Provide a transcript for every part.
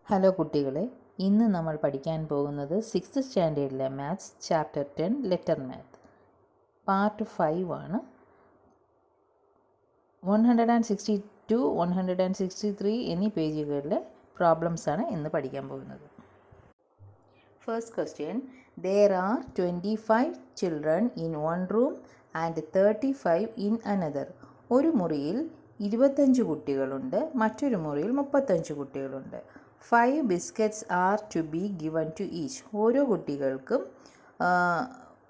Hello കുട്ടികളെ, ഇന്ന് നമ്മൾ പഠിക്കാൻ പോകുന്നത് 6th സ്റ്റാൻഡേർഡിലെ maths chapter 10 letter math part 5 ആണ്. 162, 163 എന്നീ പേജുകളിലെ പ്രോബ്ലംസാണ് ഇന്ന് പഠിക്കാൻ പോകുന്നത്. First question: there are 25 children in one room and 35 in another. ഒരു മുറിയിൽ 25 കുട്ടികളുണ്ട്, മറ്റൊരു മുറിയിൽ 35 കുട്ടികളുണ്ട്. 5 biscuits are to be given to each. ഓരോ കുട്ടികൾക്കും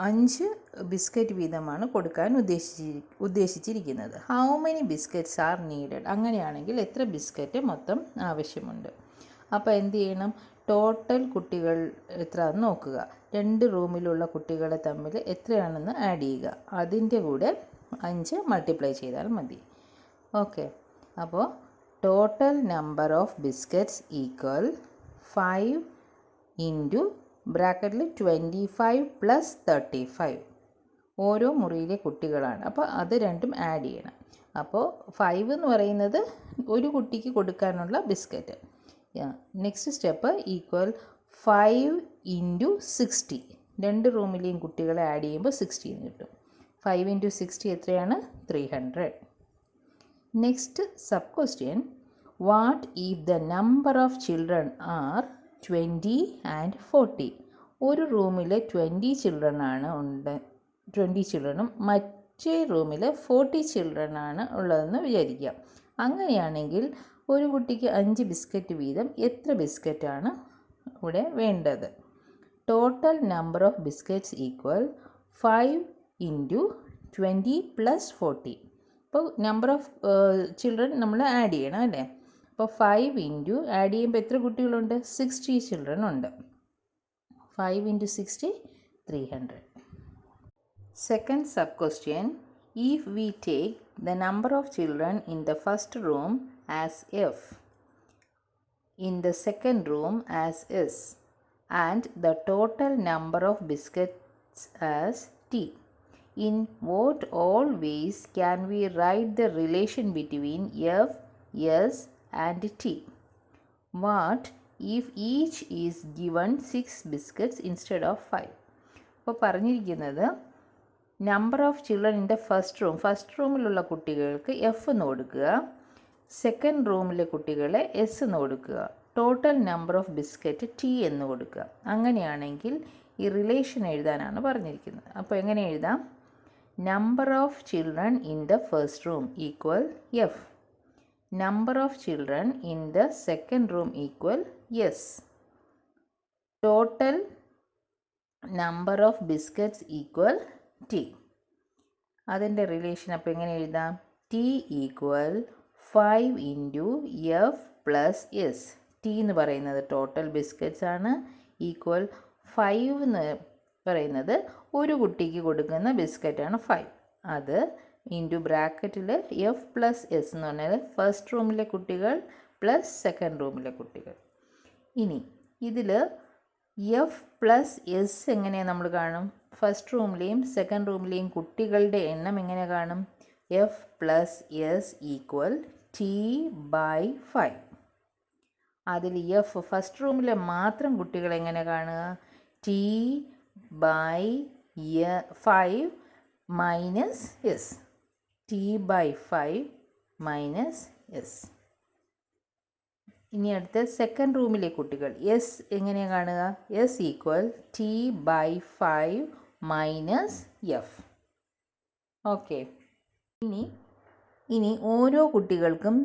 5 ബിസ്ക്കറ്റ് വീതമാണ് കൊടുക്കാൻ ഉദ്ദേശിച്ചിരിക്കുന്നത്. How many biscuits are needed? അങ്ങനെയാണെങ്കിൽ എത്ര ബിസ്ക്കറ്റ് മൊത്തം ആവശ്യമുണ്ട്? അപ്പോൾ എന്ത് ചെയ്യണം? ടോട്ടൽ കുട്ടികൾ എത്രയാണെന്ന് നോക്കുക. 2 റൂമിലുള്ള കുട്ടികളെ തമ്മിൽ എത്രയാണെന്ന് ആഡ് ചെയ്യുക. അതിൻ്റെ കൂടെ 5 മൾട്ടിപ്ലൈ ചെയ്താൽ മതി. ഓക്കെ, അപ്പോൾ total number of biscuits equal 5 into ബ്രാക്കറ്റിൽ 25 പ്ലസ് 35. ഓരോ മുറിയിലെ കുട്ടികളാണ്, അപ്പോൾ അത് രണ്ടും ആഡ് ചെയ്യണം. അപ്പോൾ 5 എന്ന് പറയുന്നത് ഒരു കുട്ടിക്ക് കൊടുക്കാനുള്ള biscuit. Next step equal 5 into 60. 2 റൂമിലെയും കുട്ടികളെ ആഡ് ചെയ്യുമ്പോൾ 60 എന്ന് കിട്ടും. 5 ഇൻറ്റു 60 എത്രയാണ്? 300. Next sub question: what if the number of children are 20 and 40? ഒരു റൂമിൽ 20 ചിൽഡ്രനാണ് 20 ചിൽഡ്രനും മറ്റേ റൂമിൽ 40 ചിൽഡ്രനാണ് ഉള്ളതെന്ന് വിചാരിക്കാം. അങ്ങനെയാണെങ്കിൽ ഒരു കുട്ടിക്ക് 5 ബിസ്ക്കറ്റ് വീതം എത്ര ബിസ്ക്കറ്റാണ് ഇവിടെ വേണ്ടത്? Total number of biscuits equal 5 into 20 plus 40. അപ്പോൾ നമ്പർ ഓഫ് ചിൽഡ്രൻ നമ്മൾ ആഡ് ചെയ്യണം അല്ലേ? അപ്പോൾ 5 ഇൻറ്റു ആഡ് ചെയ്യുമ്പോൾ എത്ര കുട്ടികളുണ്ട്? 60 ചിൽഡ്രൻ ഉണ്ട്. 5 into 60 300. Second sub question: if we take the number of children in the first room as F, in the second room as S, and the total number of biscuits as T, in what all ways can we write the relation between F, S and T? What if each is given 6 biscuits instead of 5? അപ്പോൾ പറഞ്ഞിരിക്കുന്നത് number of children in the first റൂമിലുള്ള കുട്ടികൾക്ക് F എന്ന് കൊടുക്കുക, second റൂമിലെ കുട്ടികളെ S എന്ന് കൊടുക്കുക, total number of biscuit T എന്ന് കൊടുക്കുക. അങ്ങനെയാണെങ്കിൽ ഈ റിലേഷൻ എഴുതാനാണ് പറഞ്ഞിരിക്കുന്നത്. അപ്പോൾ എങ്ങനെ എഴുതാം? Number of children in the first room equal F, number of children in the second room equal S, total number of biscuits equal T. അതിൻ്റെ റിലേഷൻ അപ്പോൾ എങ്ങനെ എഴുതാം? T equal 5 into F plus S. T എന്ന് പറയുന്നത് total biscuits ആണ്, equal 5 എന്ന് പറയുന്നത് ഒരു കുട്ടിക്ക് കൊടുക്കുന്ന ബിസ്ക്കറ്റാണ് 5. അത് ഇൻറ്റു ബ്രാക്കറ്റിൽ എഫ് പ്ലസ് എസ് എന്ന് പറഞ്ഞാൽ ഫസ്റ്റ് റൂമിലെ കുട്ടികൾ പ്ലസ് സെക്കൻഡ് റൂമിലെ കുട്ടികൾ. ഇനി ഇതിൽ എഫ് പ്ലസ് എസ് എങ്ങനെയാണ് നമ്മൾ കാണും? ഫസ്റ്റ് റൂമിലെയും സെക്കൻഡ് റൂമിലെയും കുട്ടികളുടെ എണ്ണം എങ്ങനെ കാണും? F plus S equal T by 5. അതിൽ എഫ് ഫസ്റ്റ് റൂമിലെ മാത്രം കുട്ടികൾ എങ്ങനെ കാണുക? T by 5 minus S, T by 5 minus S. ഇനി അടുത്ത സെക്കൻഡ് റൂമിലെ കുട്ടികൾ എസ് എങ്ങനെയാണ് കാണുക? S equal T by 5 minus F. Okay, ഇനി ഓരോ കുട്ടികൾക്കും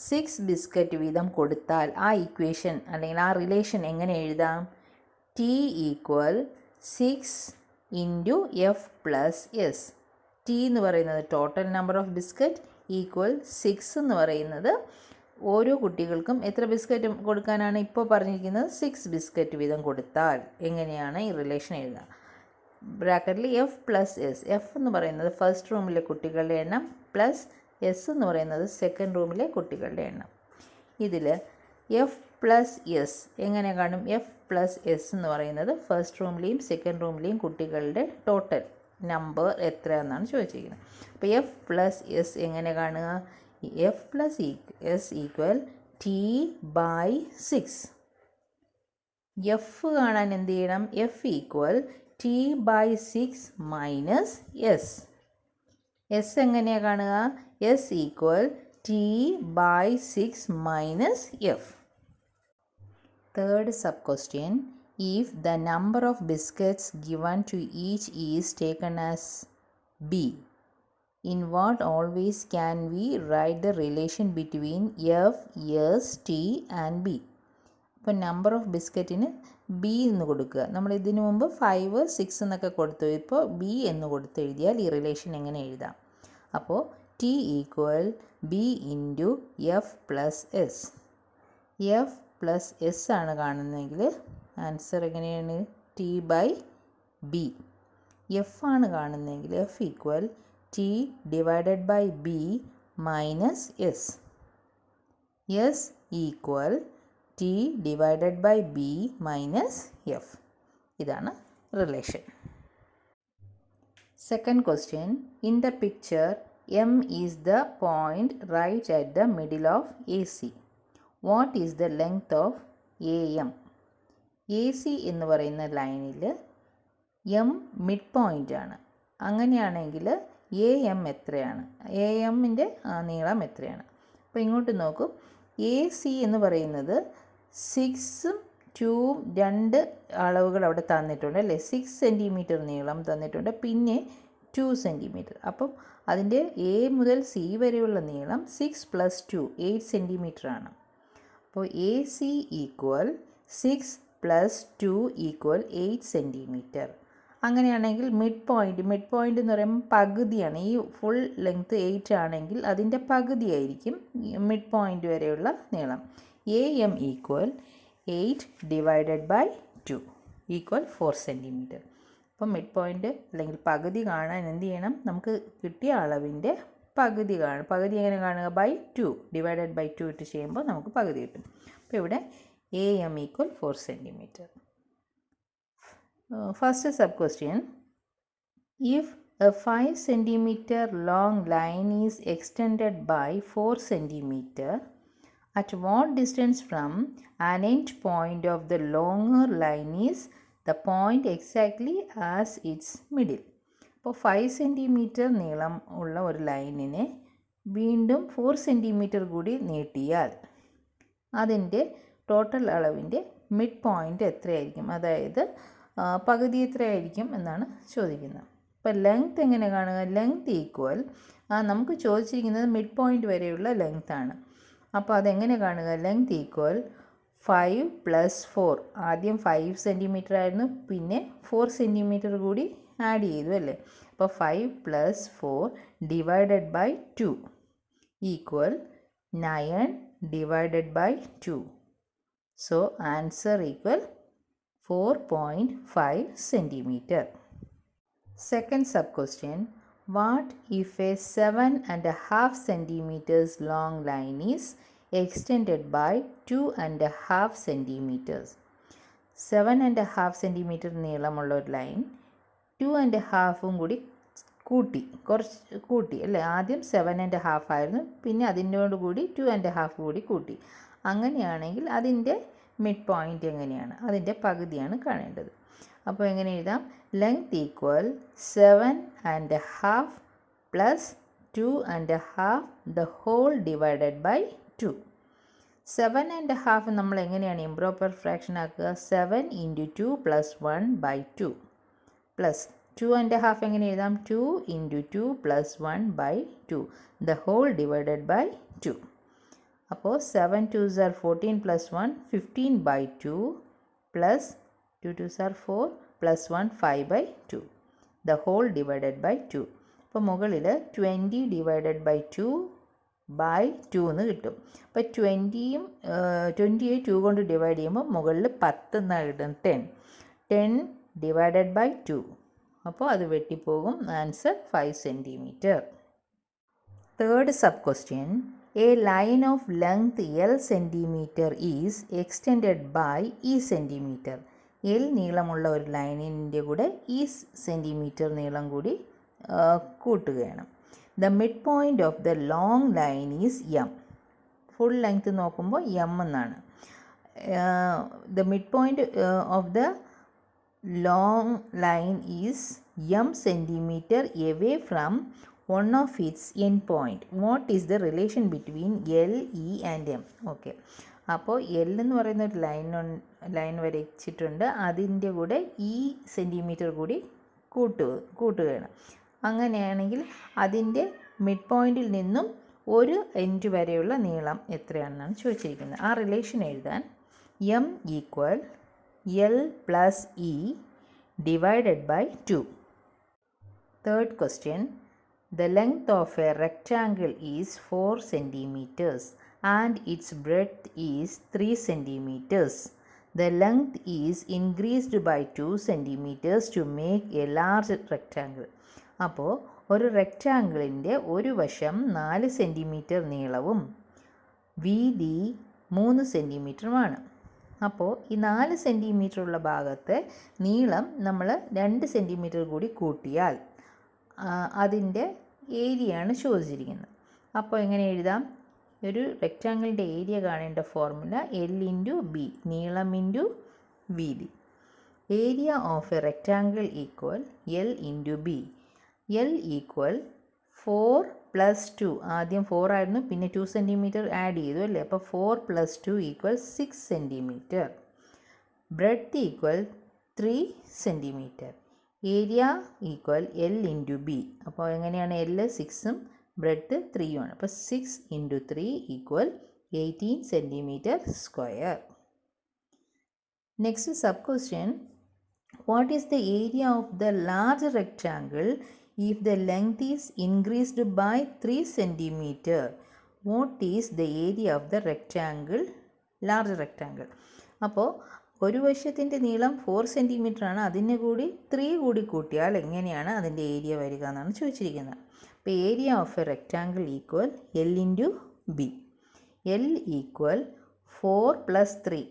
6 ബിസ്ക്കറ്റ് വീതം കൊടുത്താൽ ആ ഇക്വേഷൻ അല്ലെങ്കിൽ ആ റിലേഷൻ എങ്ങനെ എഴുതാം? T equal 6 into F plus S. T എന്ന് പറയുന്നത് total number of biscuit equal 6 എന്ന് പറയുന്നത് ഓരോ കുട്ടികൾക്കും എത്ര ബിസ്ക്കറ്റ് കൊടുക്കാനാണ് ഇപ്പോൾ പറഞ്ഞിരിക്കുന്നത്? 6 ബിസ്ക്കറ്റ് വീതം കൊടുത്താൽ എങ്ങനെയാണ് ഈ റിലേഷൻ എഴുതുക? ബ്രാക്കറ്റിൽ എഫ് പ്ലസ് എസ്. എഫ് എന്ന് പറയുന്നത് ഫസ്റ്റ് റൂമിലെ കുട്ടികളുടെ എണ്ണം പ്ലസ് എസ് എന്ന് പറയുന്നത് സെക്കൻഡ് റൂമിലെ കുട്ടികളുടെ എണ്ണം. ഇതിൽ എഫ് പ്ലസ് എസ് എങ്ങനെ കാണും? എഫ് പ്ലസ് എസ് എന്ന് പറയുന്നത് ഫസ്റ്റ് റൂമിലെയും സെക്കൻഡ് റൂമിലെയും കുട്ടികളുടെ ടോട്ടൽ നമ്പർ എത്രയാണെന്നാണ് ചോദിച്ചിരിക്കുന്നത്. അപ്പോൾ എഫ് പ്ലസ് എസ് എങ്ങനെ കാണുക? F plus S equal T by 6. F കാണാൻ എന്ത് ചെയ്യണം? F equal T/6 minus S. S എങ്ങനെയാണ് കാണുക? S equal T/6 minus F. Third sub question, if the number of biscuits given to each is taken as B, in what always can we write the relation between F, S, T and B? അപ്പോൾ number of ബിസ്ക്കറ്റിന് B എന്ന് കൊടുക്കുക. നമ്മൾ ഇതിനു മുമ്പ് 5, 6 എന്നൊക്കെ കൊടുത്തു. ഇപ്പോൾ B എന്ന് കൊടുത്ത് എഴുതിയാൽ ഈ റിലേഷൻ എങ്ങനെ എഴുതാം? അപ്പോൾ T equal B into F plus S. F plus S ആണ് കാണുന്നതെങ്കിൽ ആൻസർ എങ്ങനെയാണ്? T by B. എഫ് ആണ് കാണുന്നതെങ്കിൽ F equal T divided by B minus S. S equal T divided by B minus F. ഇതാണ് relation. Second question, in the picture M is the point right at the middle of A C. What is the length of A M? A C എന്ന് പറയുന്ന ലൈനിൽ M mid point ആണ്. അങ്ങനെയാണെങ്കിൽ A M എത്രയാണ്? A എമ്മിൻ്റെ നീളം എത്രയാണ്? അപ്പോൾ ഇങ്ങോട്ട് നോക്കൂ. എ സി എന്ന് പറയുന്നത് 6ഉം 2ഉം 2 അളവുകൾ അവിടെ തന്നിട്ടുണ്ട് അല്ലേ? 6 സെൻറ്റിമീറ്റർ നീളം തന്നിട്ടുണ്ട്, പിന്നെ 2 സെൻറ്റിമീറ്റർ. അപ്പം അതിൻ്റെ എ മുതൽ സി വരെയുള്ള നീളം 6 + 2 8 സെൻറ്റിമീറ്റർ ആണ്. അപ്പോൾ A C equal 6 + 2 equal 8 centimetre. അങ്ങനെയാണെങ്കിൽ മിഡ് പോയിൻ്റ് എന്ന് പറയുമ്പോൾ പകുതിയാണ്. ഈ ഫുൾ ലെങ്ത്ത് 8 ആണെങ്കിൽ അതിൻ്റെ പകുതിയായിരിക്കും മിഡ് പോയിൻ്റ് വരെയുള്ള നീളം. A M equal 8 divided by 2 equal 4 centimetre. അപ്പം മിഡ് പോയിൻ്റ് അല്ലെങ്കിൽ പകുതി കാണാൻ എന്ത് ചെയ്യണം? നമുക്ക് കിട്ടിയ അളവിൻ്റെ പകുതി കാണും. പകുതി എങ്ങനെ കാണുക? ബൈ 2 ഡിവൈഡഡ് ബൈ 2 ഇട്ട് ചെയ്യുമ്പോൾ നമുക്ക് പകുതി കിട്ടും. അപ്പോൾ ഇവിടെ A M equal 4 centimetre. First sub question, if a 5 centimeter long line is extended by 4 centimeter, at what distance from an end point of the longer line is the point exactly as its middle? അപ്പോൾ 5 centimetre നീളം ഉള്ള ഒരു ലൈനിനെ വീണ്ടും 4 centimetre കൂടി നീട്ടിയാൽ അതിൻ്റെ total അളവിൻ്റെ mid point എത്രയായിരിക്കും? അതായത് പകുതി എത്രയായിരിക്കും എന്നാണ് ചോദിക്കുന്നത്. അപ്പോൾ ലെങ്ത് എങ്ങനെ കാണുക? ലെങ്ത് ഈക്വൽ നമുക്ക് ചോദിച്ചിരിക്കുന്നത് മിഡ് പോയിൻ്റ് വരെയുള്ള ലെങ്ത് ആണ്. അപ്പോൾ അതെങ്ങനെ കാണുക? Length equal 5 + 4. ആദ്യം 5 സെൻറ്റിമീറ്റർ ആയിരുന്നു, പിന്നെ 4 സെൻറ്റിമീറ്റർ കൂടി ആഡ് ചെയ്തു അല്ലേ? അപ്പോൾ 5 + 4 divided by 2 equal 9 divided by 2. So answer equal 4.5 centimeter. Second sub question, what if a 7.5 centimeters long line is extended by 2.5 centimeters? 7.5 centimeter നീളമുള്ള ഒരു ലൈൻ 2.5 കൂടി കൂട്ടി അല്ലേ? ആദ്യം 7.5 ആയിരുന്നു, പിന്നെ അതിനോട് കൂടി 2.5 കൂടി കൂട്ടി. അങ്ങനെയാണെങ്കിൽ അതിൻ്റെ മിഡ് പോയിൻ്റ് എങ്ങനെയാണ്? അതിൻ്റെ പകുതിയാണ് കാണേണ്ടത്. അപ്പോൾ എങ്ങനെ എഴുതാം? Length equal 7.5 + 2.5 the whole divided by 2. 7.5 നമ്മൾ എങ്ങനെയാണ് ഇംപ്രോപ്പർ ഫ്രാക്ഷൻ ആക്കുക? 7 × 2 + 1/2 പ്ലസ് 2.5 എങ്ങനെ എഴുതാം? 2 × 2 + 1/2 ദ ഹോൾ ഡിവൈഡഡ് ബൈ 2. അപ്പോൾ 7 2s are 14 + 1 15/2 plus 2 2s are 4 plus 1 5/2 the whole divided by 2. അപ്പോൾ മുകളിൽ 20 ഡിവൈഡഡ് ബൈ 2/2 എന്ന് കിട്ടും. അപ്പോൾ 20യെ 2 കൊണ്ട് ഡിവൈഡ് ചെയ്യുമ്പോൾ മുകളിൽ 10 എന്നാണ് കിട്ടും. 10 ഡിവൈഡഡ് ബൈ 2. അപ്പോൾ അത് വെട്ടിപ്പോകും. Answer 5 centimetre. Third sub question, a line of length L centimeter is extended by E centimeter. L നീളമുള്ള ഒരു ലൈനിൻ്റെ കൂടെ E സെൻറ്റിമീറ്റർ നീളം കൂടി കൂട്ടുകയാണ്. The midpoint of the long line is M. Full length നോക്കുമ്പോൾ M എന്നാണ്. the midpoint of the long line is m centimeter away from one of its end point. What is the relation between L, E and M? Okay, അപ്പോൾ L എന്ന് പറയുന്ന ഒരു line വരച്ചിട്ടുണ്ട്, അതിൻ്റെ കൂടെ ഈ സെൻറ്റിമീറ്റർ കൂടി കൂട്ടുകയാണ്. അങ്ങനെയാണെങ്കിൽ അതിൻ്റെ മിഡ് പോയിൻറ്റിൽ നിന്നും ഒരു എൻഡ് വരെയുള്ള നീളം എത്രയാണെന്നാണ് ചോദിച്ചിരിക്കുന്നത്. ആ റിലേഷൻ എഴുതാൻ M equal L plus E divided by 2. Third question, the length of a rectangle is 4 centimeters and its breadth is 3 centimeters. The length is increased by 2 centimeters to make a large rectangle. അപ്പോൾ ഒരു റെക്റ്റാങ്കിളിൻ്റെ ഒരു വശം 4 centimetre നീളവും വീതി 3 സെൻറ്റിമീറ്ററുമാണ്. അപ്പോൾ ഈ 4 centimetre ഉള്ള ഭാഗത്തെ നീളം നമ്മൾ 2 സെൻറ്റിമീറ്റർ കൂടി കൂട്ടിയാൽ അതിൻ്റെ ഏരിയയാണ് ചോദിച്ചിരിക്കുന്നത്. അപ്പോൾ എങ്ങനെ എഴുതാം? ഒരു റെക്റ്റാങ്കിളിൻ്റെ ഏരിയ കാണേണ്ട ഫോർമുല എൽ ഇൻറ്റു ബി, നീളം ഇൻറ്റു വീതി. Area of A rectangle equal L into B. L equal 4 + 2, ആദ്യം 4 ആയിരുന്നു, പിന്നെ 2 സെൻറ്റിമീറ്റർ ആഡ് ചെയ്തു അല്ലേ, അപ്പോൾ 4 + 2 equal 6 centimetre. Breadth equal 3 centimetre. Area equal L into B. അപ്പോൾ എങ്ങനെയാണ്? എൽ 6ഉം ബ്രെഡ്ത്ത് 3ഉമാണ്. അപ്പോൾ 6 × 3 equal 18 centimetre square. Next sub question, what is the area of the large rectangle if the length is increased by 3 centimeter? What is the area of the rectangle, large rectangle? അപ്പോൾ ഒരു വശത്തിൻ്റെ നീളം 4 centimetre ആണ്, അതിന് കൂടി 3 കൂടി കൂട്ടിയാൽ എങ്ങനെയാണ് അതിൻ്റെ ഏരിയ വരിക എന്നാണ് ചോദിച്ചിരിക്കുന്നത്. അപ്പോൾ area of A rectangle equal L into B. L equal 4 + 3.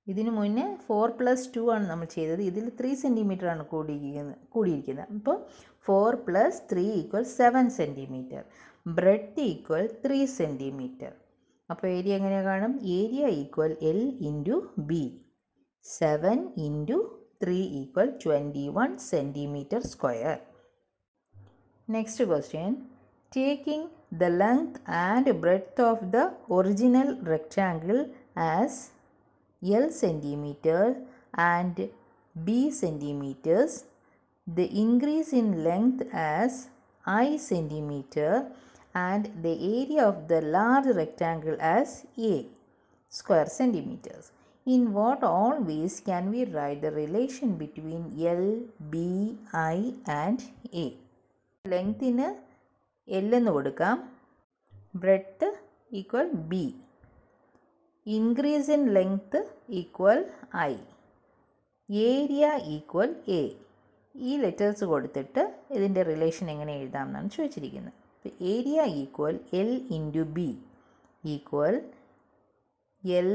ഇതിന് മുന്നേ 4 + 2 ആണ് നമ്മൾ ചെയ്തത്, ഇതിൽ 3 സെൻറ്റിമീറ്റർ ആണ് കൂടിയിരിക്കുന്നത്. അപ്പോൾ 4 + 3 equal 7 centimetre. Breadth equal 3 centimetre. അപ്പോൾ ഏരിയ എങ്ങനെ കാണും? Area equal L into B. 7 × 3 equal 21 centimetre square. Next question, taking the length and breadth of the original rectangle as L centimeter and B centimeters, the increase in length as I centimeter and the area of the large rectangle as A square centimeters. In what all ways can we write the relation between L, B, I and A? ലെങ്തിന് L എന്ന് കൊടുക്കാം, breadth equal B, increase in length equal I, area equal A. ഈ letters കൊടുത്തിട്ട് ഇതിൻ്റെ relation എങ്ങനെ എഴുതാം എന്നാണ് ചോദിച്ചിരിക്കുന്നത്. അപ്പോൾ area equal L into B equal L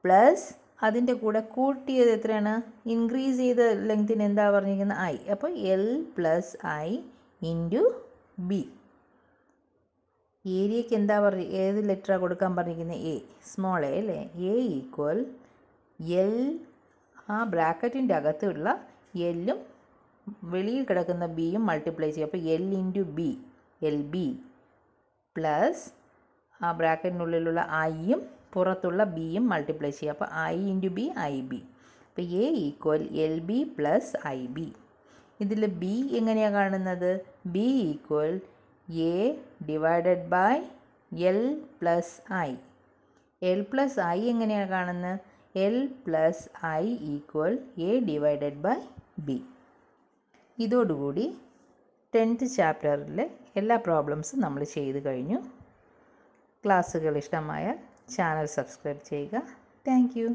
plus അതിൻ്റെ കൂടെ കൂട്ടിയത് എത്രയാണ്? ഇൻക്രീസ് ചെയ്ത ലെങ്തിന് എന്താ പറഞ്ഞിരിക്കുന്നത്? ഐ. അപ്പോൾ L plus I into B. ഏരിയയ്ക്ക് എന്താ ഏത് ലെറ്ററാണ് കൊടുക്കാൻ പറഞ്ഞിരിക്കുന്നത്? എ, സ്മോൾ എ അല്ലേ. എ ഈക്വൽ എൽ, ആ ബ്രാക്കറ്റിൻ്റെ അകത്തുള്ള എല്ലും വെളിയിൽ കിടക്കുന്ന ബിയും മൾട്ടിപ്ലൈ ചെയ്യും. അപ്പോൾ L into B, L B plus ആ ബ്രാക്കറ്റിനുള്ളിലുള്ള ഐയും പുറത്തുള്ള ബിയും മൾട്ടിപ്ലൈ ചെയ്യും. അപ്പോൾ I into B, I B. അപ്പോൾ A equal L B plus I B. ഇതിൽ ബി എങ്ങനെയാണ് കാണുന്നത്? B equal A divided by L plus I. L plus I എങ്ങനെയാണ് കാണുന്നത്? L plus I equal A divided by B. ഇതോടുകൂടി 10th ചാപ്റ്ററിലെ എല്ലാ പ്രോബ്ലംസും നമ്മൾ ചെയ്ത് കഴിഞ്ഞു. ക്ലാസ്സുകൾ ഇഷ്ടമായാൽ ചാനൽ സബ്സ്ക്രൈബ് ചെയ്യുക. Thank you.